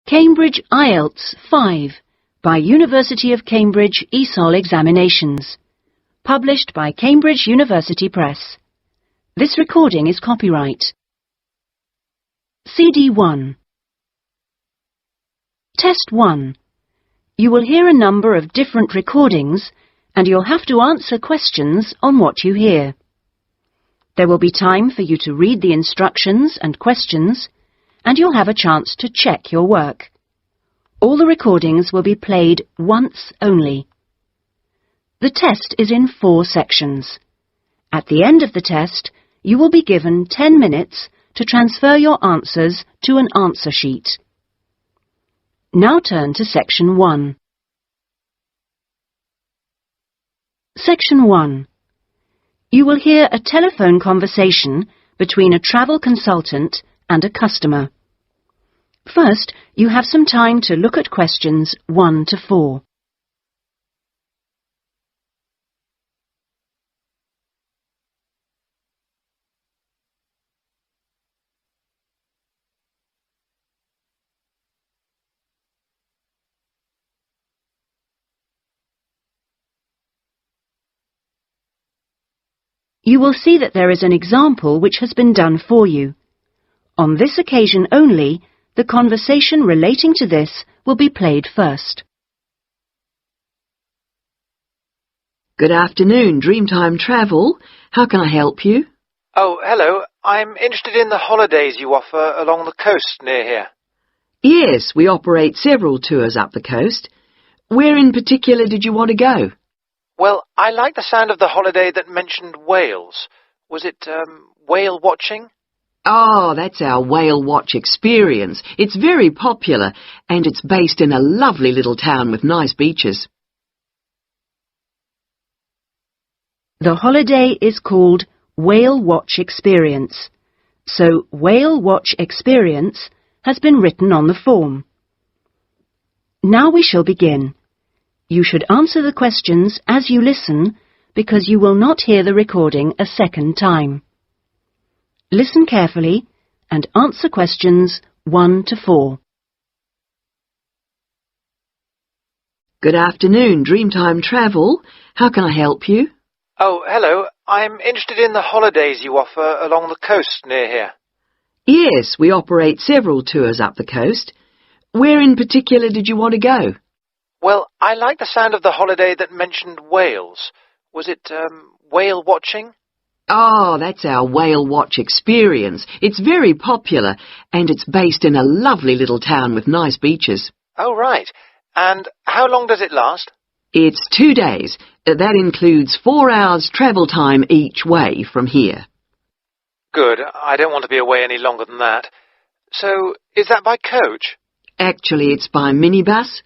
Cambridge IELTS 5 by University of Cambridge ESOL Examinations. Published by Cambridge University Press. This recording is copyright. CD 1. Test 1. You will hear a number of different recordings and you'll have to answer questions on what you hear. There will be time for you to read the instructions and questions, and you'll have a chance to check your work. All the recordings will be played once only. The test is in 4 sections. At the end of the test, you will be given 10 minutes to transfer your answers to an answer sheet. Now turn to Section 1. Section 1. You will hear a telephone conversation between a travel consultant and a customer. First, you have some time to look at questions 1 to 4. You will see that there is an example which has been done for you. On this occasion only, the conversation relating to this will be played first. Good afternoon, Dreamtime Travel. How can I help you? Oh, hello. I'm interested in the holidays you offer along the coast near here. Yes, we operate several tours up the coast. Where in particular did you want to go? Well, I like the sound of the holiday that mentioned whales. Was it whale watching? Oh, that's our whale watch experience. It's very popular, and it's based in a lovely little town with nice beaches. The holiday is called Whale Watch Experience, so Whale Watch Experience has been written on the form. Now we shall begin. You should answer the questions as you listen, because you will not hear the recording a second time. Listen carefully and answer questions 1 to 4. Good afternoon, Dreamtime Travel. How can I help you? Oh, hello. I'm interested in the holidays you offer along the coast near here. Yes, we operate several tours up the coast. Where in particular did you want to go? Well, I like the sound of the holiday that mentioned whales. Was it whale watching? Oh, that's our whale watch experience. It's very popular, and it's based in a lovely little town with nice beaches. Oh, right. And how long does it last? It's 2 days. That includes 4 hours travel time each way from here. Good. I don't want to be away any longer than that. So, is that by coach? Actually, it's by minibus.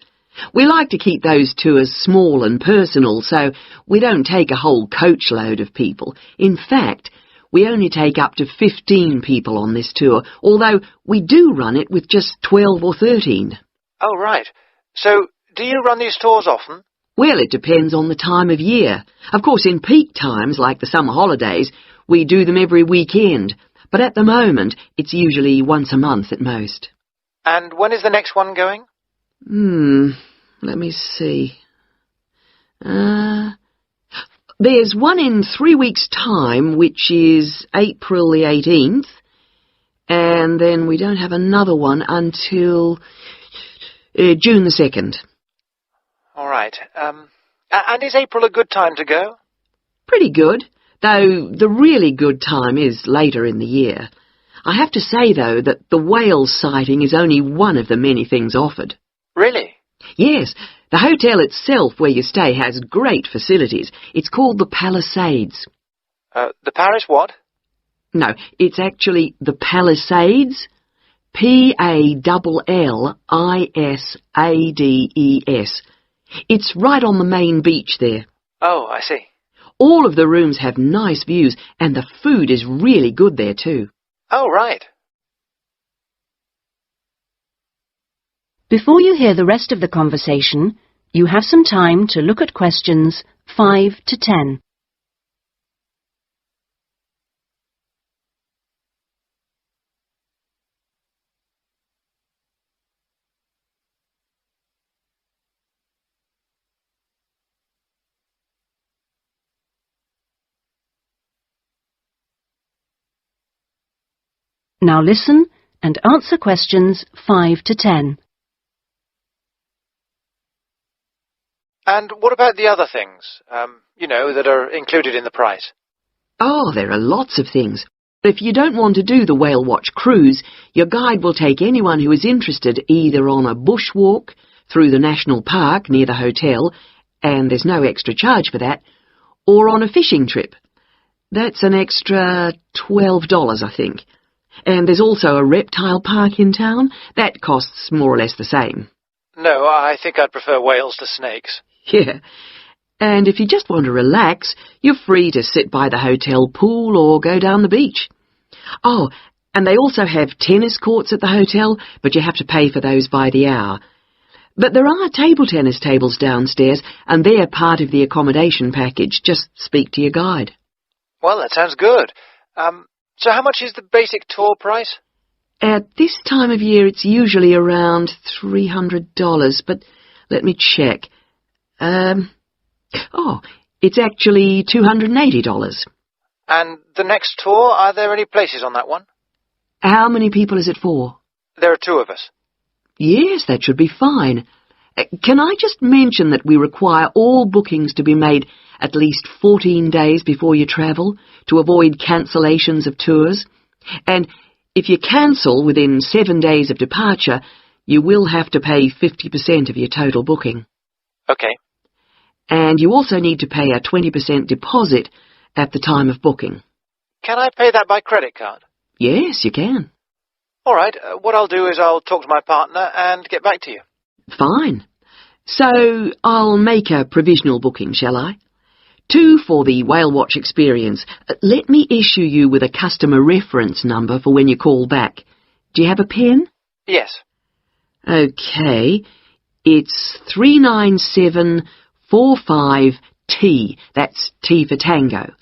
We like to keep those tours small and personal, so we don't take a whole coachload of people. In fact, we only take up to 15 people on this tour, although we do run it with just 12 or 13. Oh, right. So, do you run these tours often? Well, it depends on the time of year. Of course, in peak times, like the summer holidays, we do them every weekend, but at the moment, it's usually once a month at most. And when is the next one going? Let me see. There's one in 3 weeks' time, which is April the 18th, and then we don't have another one until June the 2nd. All right. And is April a good time to go? Pretty good, though the really good time is later in the year. I have to say, though, that the whale sighting is only one of the many things offered. Really? Yes, the hotel itself where you stay has great facilities. It's called the Palisades. The Paris what? No, it's actually the Palisades. Pallissades. It's right on the main beach there. Oh, I see. All of the rooms have nice views, and the food is really good there too. Oh, right. Before you hear the rest of the conversation, you have some time to look at questions 5 to 10. Now listen and answer questions 5 to 10. And what about the other things, that are included in the price? Oh, there are lots of things. If you don't want to do the whale watch cruise, your guide will take anyone who is interested either on a bushwalk through the national park near the hotel, and there's no extra charge for that, or on a fishing trip. That's an extra $12, I think. And there's also a reptile park in town. That costs more or less the same. No, I think I'd prefer whales to snakes. Yeah. And if you just want to relax, you're free to sit by the hotel pool or go down the beach. Oh, and they also have tennis courts at the hotel, but you have to pay for those by the hour. But there are table tennis tables downstairs, and they're part of the accommodation package. Just speak to your guide. Well, that sounds good. So how much is the basic tour price? At this time of year, it's usually around $300, but let me check. It's actually $280. And the next tour, are there any places on that one? How many people is it for? There are 2 of us. Yes, that should be fine. Can I just mention that we require all bookings to be made at least 14 days before you travel to avoid cancellations of tours? And if you cancel within 7 days of departure, you will have to pay 50% of your total booking. Okay. And you also need to pay a 20% deposit at the time of booking. Can I pay that by credit card? Yes, you can. All right. What I'll do is I'll talk to my partner and get back to you. Fine. So I'll make a provisional booking, shall I? 2 for the whale watch experience. Let me issue you with a customer reference number for when you call back. Do you have a pen? Yes. Okay. It's 39745T. That's T for Tango.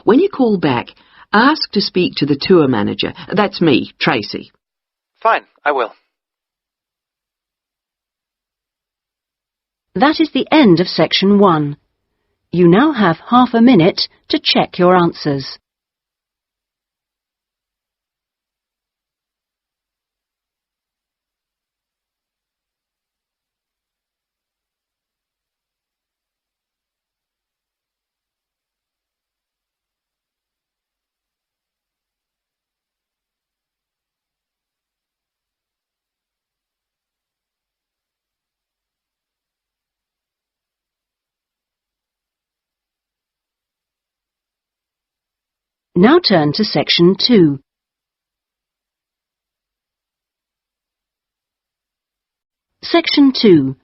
When you call back, ask to speak to the tour manager. That's me, Tracy. Fine, I will. That is the end of section 1. You now have half a minute to check your answers. Now turn to section 2. Section 2.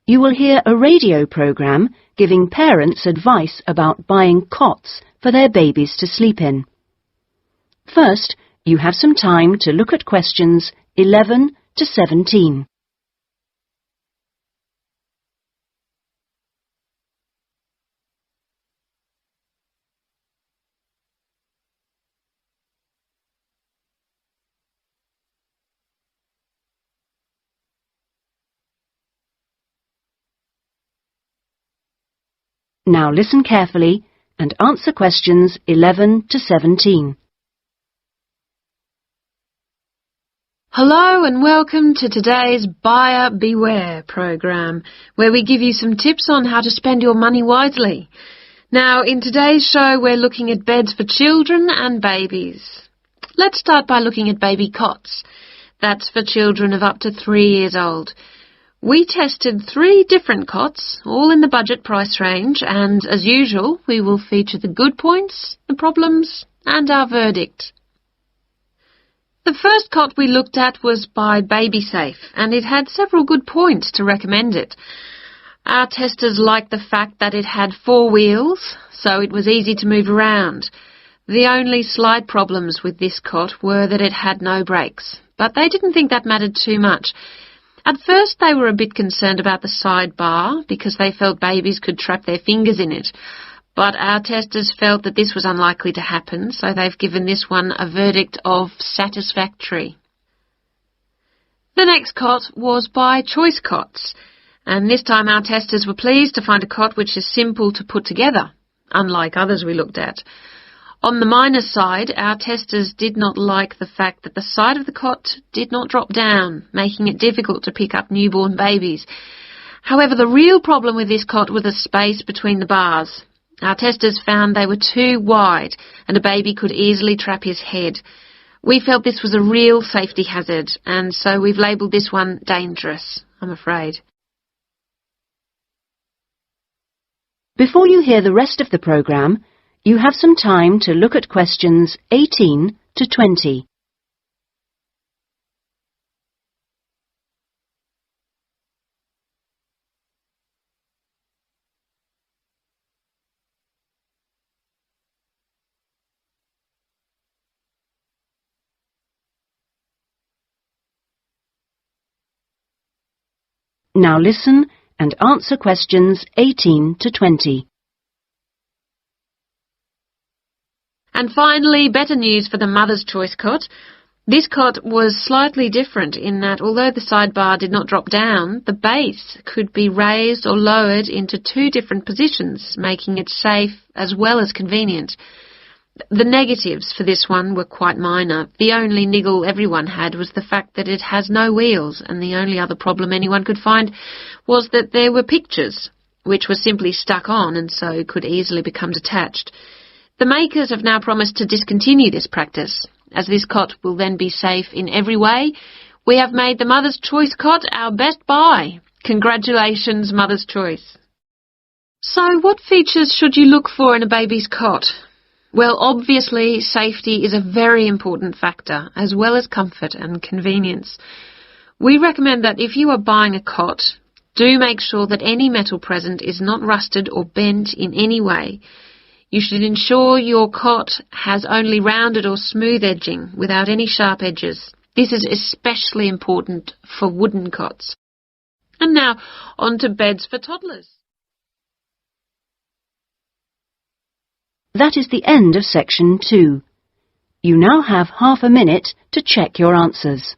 You will hear a radio program giving parents advice about buying cots for their babies to sleep in. First, you have some time to look at questions 11 to 17. Now listen carefully and answer questions 11 to 17. Hello and welcome to today's Buyer Beware program, where we give you some tips on how to spend your money wisely. Now, in today's show, we're looking at beds for children and babies. Let's start by looking at baby cots. That's for children of up to 3 years old. We tested 3 different cots, all in the budget price range, and as usual, we will feature the good points, the problems, and our verdict. The first cot we looked at was by BabySafe, and it had several good points to recommend it. Our testers liked the fact that it had 4 wheels, so it was easy to move around. The only slight problems with this cot were that it had no brakes, but they didn't think that mattered too much. At first they were a bit concerned about the side bar because they felt babies could trap their fingers in it. But our testers felt that this was unlikely to happen, so they've given this one a verdict of satisfactory. The next cot was by Choice Cots, and this time our testers were pleased to find a cot which is simple to put together, unlike others we looked at. On the minus side, our testers did not like the fact that the side of the cot did not drop down, making it difficult to pick up newborn babies. However, the real problem with this cot was the space between the bars. Our testers found they were too wide and a baby could easily trap his head. We felt this was a real safety hazard, and so we've labelled this one dangerous, I'm afraid. Before you hear the rest of the programme, you have some time to look at questions 18 to 20. Now listen and answer questions 18 to 20. And finally, better news for the Mother's Choice cot. This cot was slightly different in that although the sidebar did not drop down, the base could be raised or lowered into two different positions, making it safe as well as convenient. The negatives for this one were quite minor. The only niggle everyone had was the fact that it has no wheels, and the only other problem anyone could find was that there were pictures, which were simply stuck on and so could easily become detached. The makers have now promised to discontinue this practice. As this cot will then be safe in every way, we have made the Mother's Choice cot our best buy. Congratulations, Mother's Choice. So what features should you look for in a baby's cot? Well, obviously, safety is a very important factor, as well as comfort and convenience. We recommend that if you are buying a cot, do make sure that any metal present is not rusted or bent in any way. You should ensure your cot has only rounded or smooth edging without any sharp edges. This is especially important for wooden cots. And now, on to beds for toddlers. That is the end of section 2. You now have half a minute to check your answers.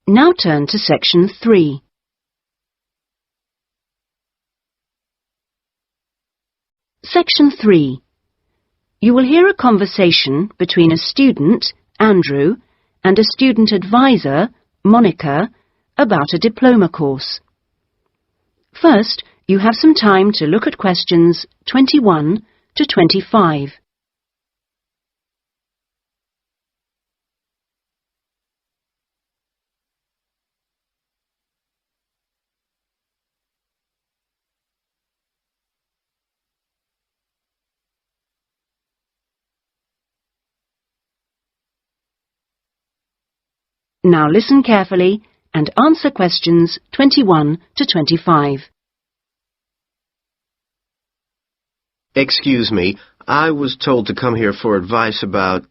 Now turn to section 3. Section 3. You will hear a conversation between a student, Andrew, and a student advisor, Monica, about a diploma course. First, you have some time to look at questions 21 to 25. Now listen carefully and answer questions 21 to 25. Excuse me, I was told to come here for advice about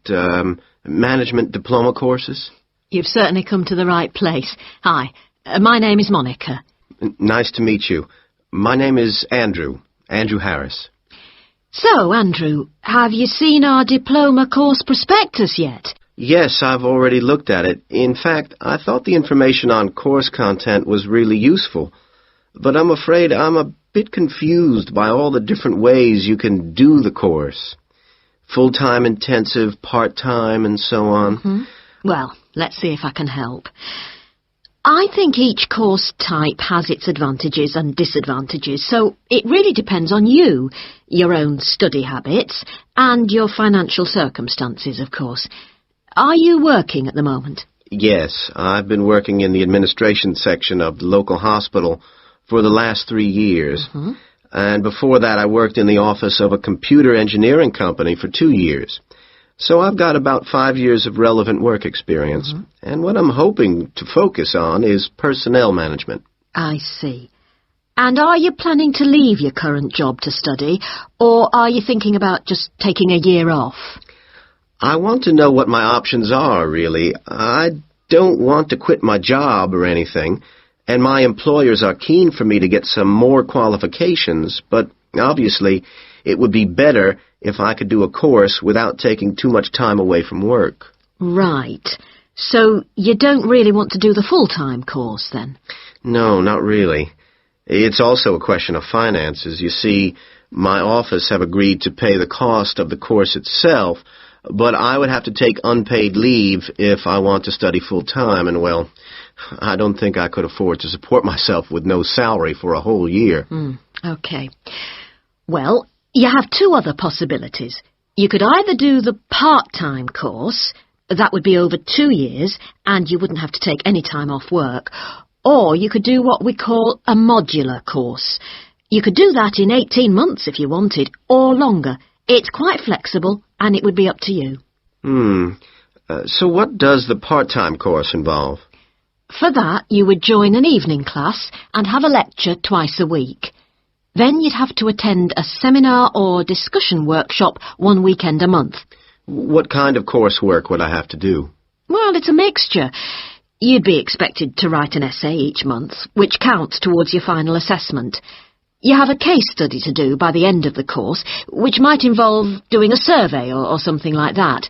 management diploma courses. You've certainly come to the right place. Hi, my name is Monica. Nice to meet you. My name is Andrew Harris. So, Andrew, have you seen our diploma course prospectus yet? Yes, I've already looked at it. In fact, I thought the information on course content was really useful. But I'm afraid I'm a bit confused by all the different ways you can do the course. Full-time intensive, part-time, and so on. Mm-hmm. Well, let's see if I can help. I think each course type has its advantages and disadvantages, so it really depends on you, your own study habits, and your financial circumstances, of course. Are you working at the moment? Yes, I've been working in the administration section of the local hospital for the last 3 years. Mm-hmm. And before that, I worked in the office of a computer engineering company for 2 years. So I've got about 5 years of relevant work experience. Mm-hmm. And what I'm hoping to focus on is personnel management. I see. And are you planning to leave your current job to study, or are you thinking about just taking a year off? I want to know what my options are, really. I don't want to quit my job or anything, and my employers are keen for me to get some more qualifications, but obviously it would be better if I could do a course without taking too much time away from work. Right. So you don't really want to do the full-time course, then? No, not really. It's also a question of finances. You see, my office have agreed to pay the cost of the course itself, but I would have to take unpaid leave if I want to study full-time, and, well, I don't think I could afford to support myself with no salary for a whole year. Okay. Well, you have two other possibilities. You could either do the part-time course, that would be over 2 years, and you wouldn't have to take any time off work, or you could do what we call a modular course. You could do that in 18 months if you wanted, or longer. It's quite flexible, and it would be up to you. So what does the part-time course involve? For that, you would join an evening class and have a lecture twice a week. Then you'd have to attend a seminar or discussion workshop 1 weekend a month. What kind of coursework would I have to do? Well, it's a mixture. You'd be expected to write an essay each month, which counts towards your final assessment. You have a case study to do by the end of the course, which might involve doing a survey or something like that.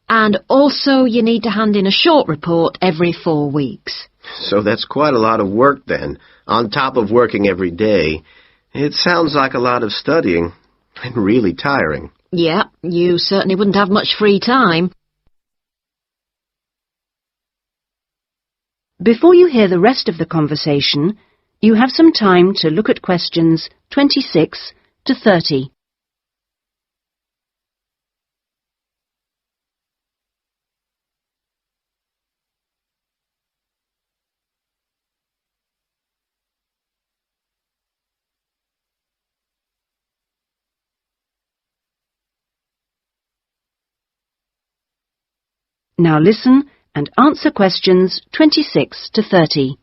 And also you need to hand in a short report every 4 weeks. So that's quite a lot of work then, on top of working every day. It sounds like a lot of studying, and really tiring. Yeah, you certainly wouldn't have much free time. Before you hear the rest of the conversation, you have some time to look at questions 26 to 30. Now listen and answer questions 26 to 30.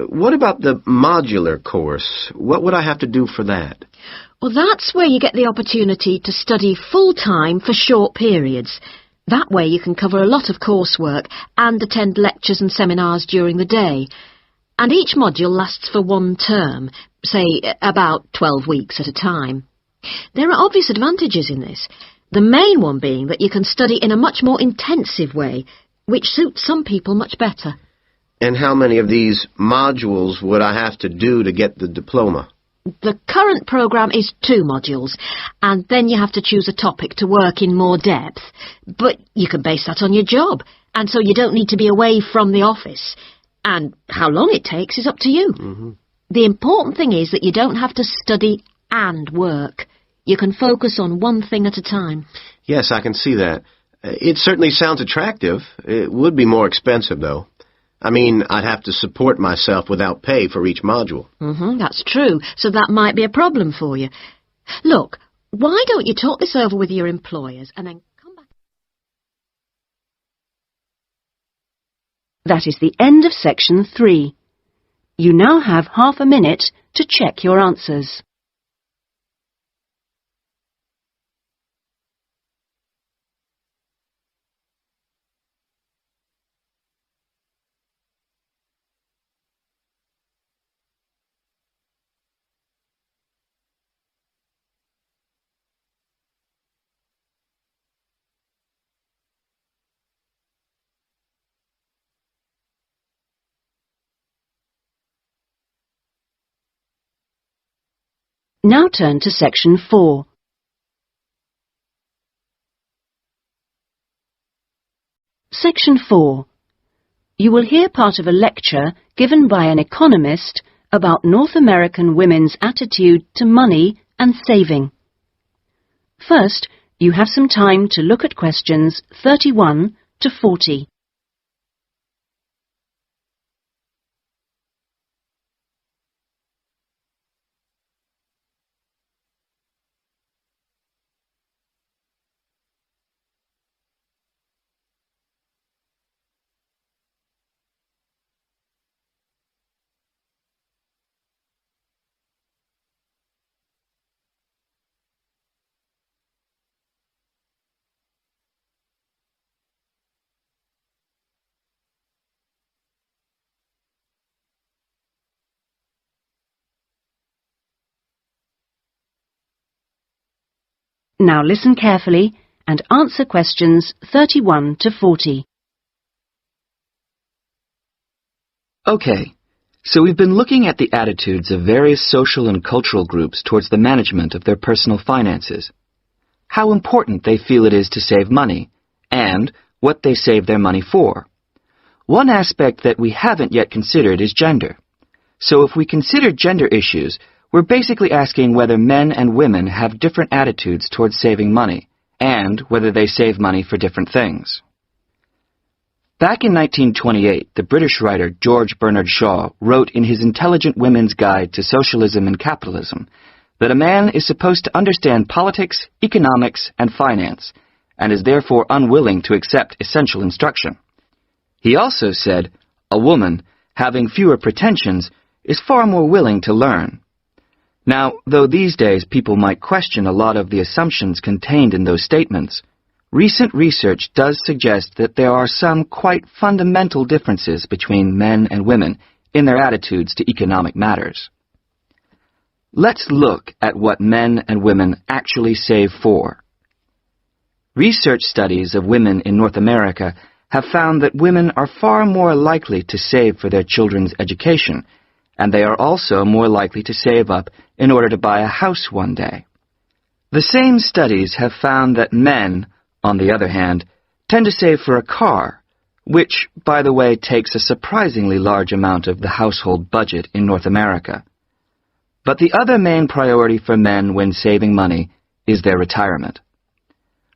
What about the modular course? What would I have to do for that? Well, that's where you get the opportunity to study full-time for short periods. That way you can cover a lot of coursework and attend lectures and seminars during the day. And each module lasts for 1 term, say about 12 weeks at a time. There are obvious advantages in this. The main one being that you can study in a much more intensive way, which suits some people much better. And how many of these modules would I have to do to get the diploma? The current programme is 2 modules, and then you have to choose a topic to work in more depth. But you can base that on your job, and so you don't need to be away from the office. And how long it takes is up to you. The important thing is that you don't have to study and work. You can focus on one thing at a time. Yes, I can see that. It certainly sounds attractive. It would be more expensive, though. I mean, I'd have to support myself without pay for each module. That's true, so that might be a problem for you. Look, why don't you talk this over with your employers and then come back? That is the end of section 3. You now have half a minute to check your answers. Now turn to section 4. Section 4. You will hear part of a lecture given by an economist about North American women's attitude to money and saving. First, you have some time to look at questions 31 to 40. Now listen carefully and answer questions 31 to 40. Okay, so we've been looking at the attitudes of various social and cultural groups towards the management of their personal finances, how important they feel it is to save money, and what they save their money for. One aspect that we haven't yet considered is gender. So if we consider gender issues, we're basically asking whether men and women have different attitudes towards saving money, and whether they save money for different things. Back in 1928, the British writer George Bernard Shaw wrote in his Intelligent Women's Guide to Socialism and Capitalism that a man is supposed to understand politics, economics, and finance, and is therefore unwilling to accept essential instruction. He also said, a woman, having fewer pretensions, is far more willing to learn. Now, though these days people might question a lot of the assumptions contained in those statements, recent research does suggest that there are some quite fundamental differences between men and women in their attitudes to economic matters. Let's look at what men and women actually save for. Research studies of women in North America have found that women are far more likely to save for their children's education, and they are also more likely to save up in order to buy a house one day. The same studies have found that men, on the other hand, tend to save for a car, which, by the way, takes a surprisingly large amount of the household budget in North America. But the other main priority for men when saving money is their retirement.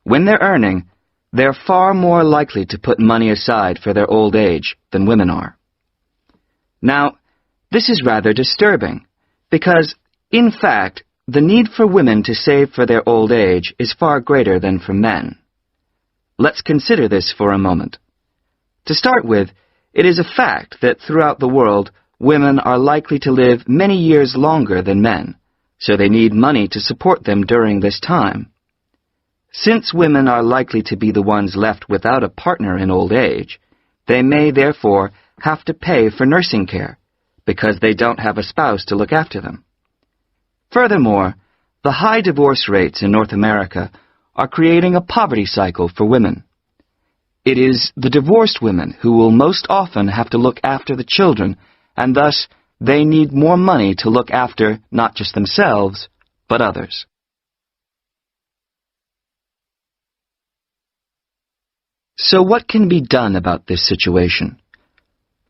When they're earning, they're far more likely to put money aside for their old age than women are. Now, this is rather disturbing, because, in fact, the need for women to save for their old age is far greater than for men. Let's consider this for a moment. To start with, it is a fact that throughout the world, women are likely to live many years longer than men, so they need money to support them during this time. Since women are likely to be the ones left without a partner in old age, they may therefore have to pay for nursing care, because they don't have a spouse to look after them. Furthermore, the high divorce rates in North America are creating a poverty cycle for women. It is the divorced women who will most often have to look after the children, and thus they need more money to look after not just themselves, but others. So what can be done about this situation?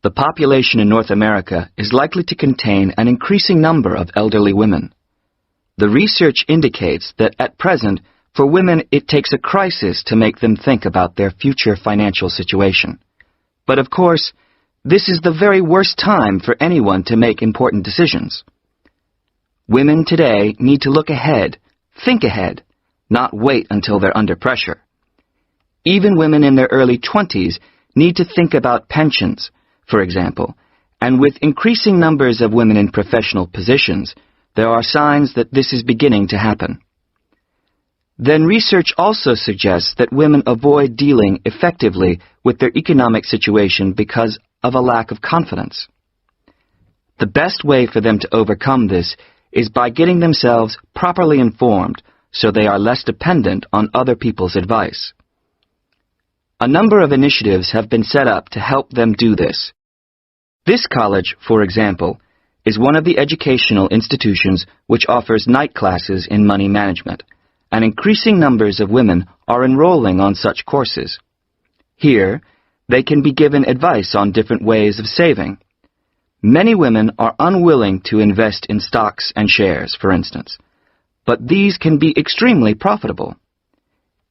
The population in North America is likely to contain an increasing number of elderly women. The research indicates that at present, for women, it takes a crisis to make them think about their future financial situation. But of course, this is the very worst time for anyone to make important decisions. Women today need to look ahead, think ahead, not wait until they're under pressure. Even women in their early 20s need to think about pensions, for example, and with increasing numbers of women in professional positions, there are signs that this is beginning to happen. Then research also suggests that women avoid dealing effectively with their economic situation because of a lack of confidence. The best way for them to overcome this is by getting themselves properly informed so they are less dependent on other people's advice. A number of initiatives have been set up to help them do this. This college, for example, is one of the educational institutions which offers night classes in money management, and increasing numbers of women are enrolling on such courses. Here, they can be given advice on different ways of saving. Many women are unwilling to invest in stocks and shares, for instance, but these can be extremely profitable.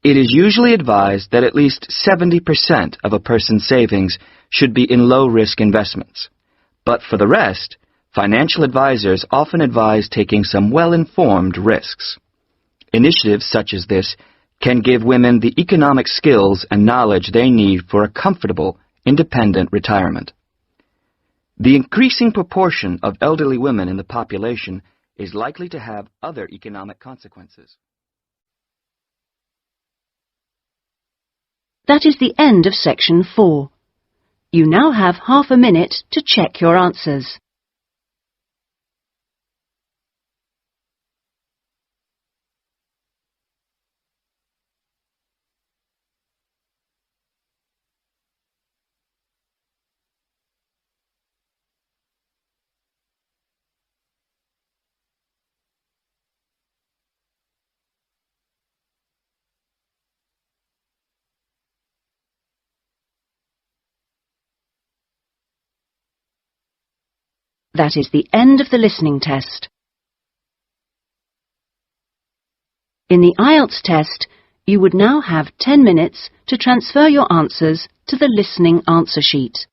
It is usually advised that at least 70% of a person's savings should be in low-risk investments. But for the rest, financial advisors often advise taking some well-informed risks. Initiatives such as this can give women the economic skills and knowledge they need for a comfortable, independent retirement. The increasing proportion of elderly women in the population is likely to have other economic consequences. That is the end of section 4. You now have half a minute to check your answers. That is the end of the listening test. In the IELTS test, you would now have 10 minutes to transfer your answers to the listening answer sheet.